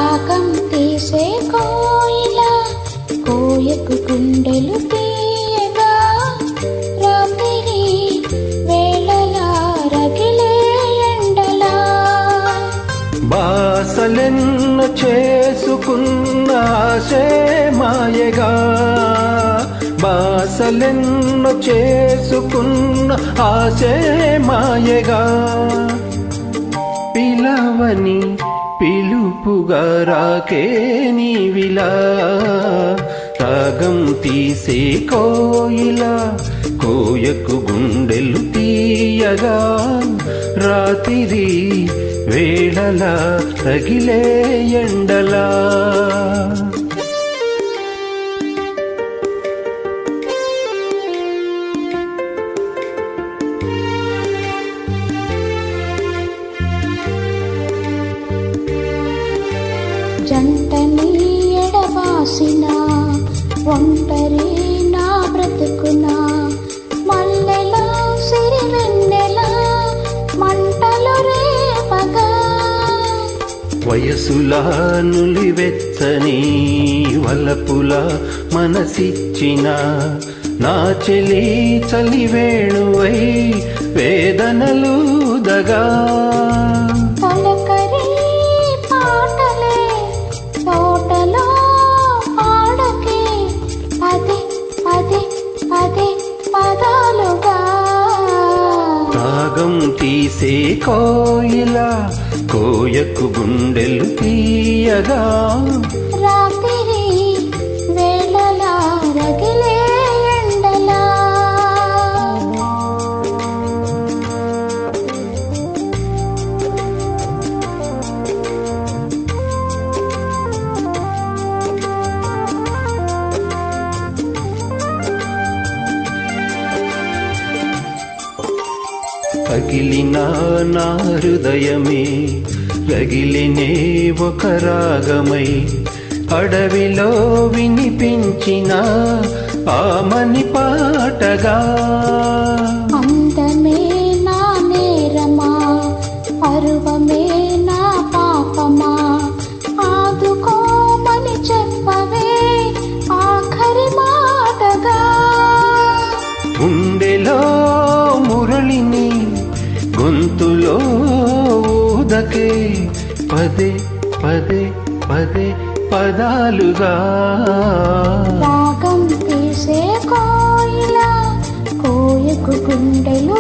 రాగం తీసే కోయిలా కోయకు గుండెలు తీయగా రాత్రి వేళలా రగిలే ఎండలా బాసలెన్ను చేసుకున్న ఆశే మాయగా బాసలెన్ను చేసుకున్న ఆశే మాయగా పిలవని పిలుపుగా రాకే నీవిలా రాగం తీసే కోయిలా కోయకు గుండెలు తీయగా రాత్రి వేళలా రగిలే ఎండలా జంటని ఎడబాసిన ఒంటరి నా బ్రతుకునా మల్లెలా సిరివెన్నెలా మంటలు రేపగా వయసులా నులివెచ్చని వలపులా మనసిచ్చిన నా చెలి చలివేణువై వేదనలుదగా తొలకరి పాటలే తోటలో పాడకే పదే పదే పదే పదాలుగా రాగం తీసే కోయిలా కోయకు గుండెలు తీయగా రాత్రి వేళలా రగిలే ఎండలా పగిలిన నా హృదయమే రగిలినే ఒక రాగమై అడవిలో వినిపించిన ఆమని పాటగా అందమే నా నేరమా పరువమే నా పాపమా ఆదుకోమని చెప్పవే ఆఖరి మాటగా గుండెలో మురళిని గొంతులో ఊదకే పదే పదే పదే పదాలుగా రాగం తీసే కోయిలా కోయకు గుండెలు